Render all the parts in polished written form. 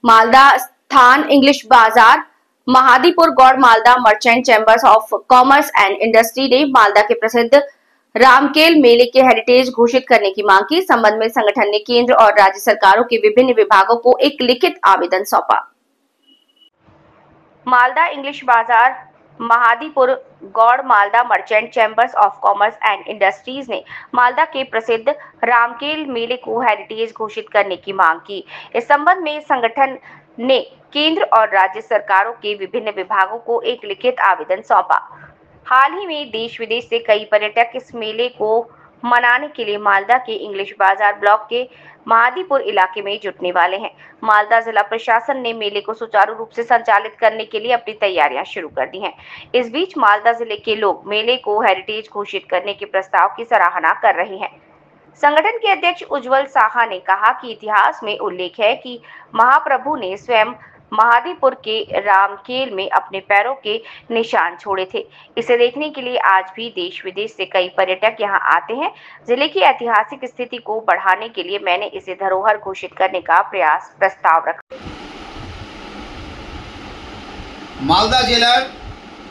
मालदा स्थान English Bazar, Mahadipur Gaur Malda merchant chambers of commerce and industry ने मालदा के प्रसिद्ध रामकेल मेले के हेरिटेज घोषित करने की मांग की। संबंध में संगठन ने केंद्र और राज्य सरकारों के विभिन्न विभागों को एक लिखित आवेदन सौंपा। Malda English Bazar, Mahadipur Gaur Malda merchant chambers of commerce and industries ने मालदा के प्रसिद्ध रामकेल मेले को हेरिटेज घोषित करने की मांग की। इस संबंध में संगठन ने केंद्र और राज्य सरकारों के विभिन्न विभागों को एक लिखित आवेदन सौंपा। हाल ही में देश विदेश से कई पर्यटक इस मेले को मनाने के लिए मालदा के इंग्लिश बाजार ब्लॉक के महादीपुर इलाके में जुटने वाले हैं। मालदा जिला प्रशासन ने मेले को सुचारू रूप से संचालित करने के लिए अपनी तैयारियां शुरू कर दी हैं। इस बीच मालदा जिले के लोग मेले को हेरिटेज घोषित करने के प्रस्ताव की सराहना कर रहे हैं। संगठन के अध्यक्ष उज्जवल साहा ने कहा कि इतिहास में उल्लेख है कि महाप्रभु ने स्वयं महादीपुर के रामकेल में अपने पैरों के निशान छोड़े थे। इसे देखने के लिए आज भी देश विदेश से कई पर्यटक यहां आते हैं। जिले की ऐतिहासिक स्थिति को बढ़ाने के लिए मैंने इसे धरोहर घोषित करने का प्रस्ताव रखा। मालदा जिलार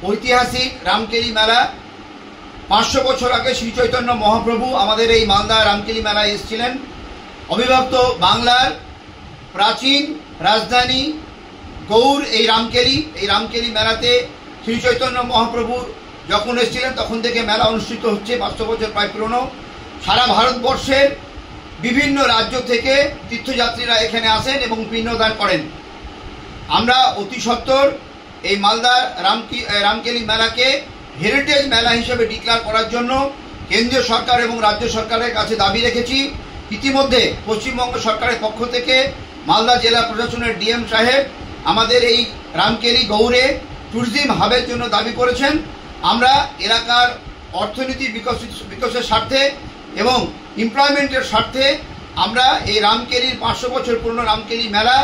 ऐतिहासिक रामकेली मेला 500 বছর আগে শ্রী চৈতন্য মহাপ্রভু আমাদের এই মালদা রামকেলি মেলায় এসেছিলেন। অবিভক্ত বাংলার প্রাচীন রাজধানী গৌর এই রামকেলি মেলাতে শ্রী চৈতন্য মহাপ্রভু যখন এসেছিলেন তখন থেকে মেলা অনুষ্ঠিত হচ্ছে। 500 বছর প্রায় পুরনো। সারা ভারতবর্ষের বিভিন্ন রাজ্য থেকে তীর্থযাত্রীরা এখানে আসেন এবং পিণ্ডদান করেন। আমরা অতি সত্বর এই মালদা রামকেলি মেলাকে হেরিটেজ মেলা হিসেবে ডিক্লেয়ার করার জন্য কেন্দ্রীয় সরকার এবং রাজ্য সরকারের কাছে দাবি রেখেছি। ইতিমধ্যে পশ্চিমবঙ্গ সরকারের পক্ষ থেকে মালদা জেলা প্রশাসনের ডিএম সাহেব আমাদের এই রামকেলি গৌড়ে ট্যুরিজম হাবের জন্য দাবি করেছেন। আমরা এলাকার অর্থনীতি বিকাশের স্বার্থে এবং এমপ্লয়মেন্টের স্বার্থে আমরা এই রামকেলির 500 বছর পুরনো রামকেলি মেলা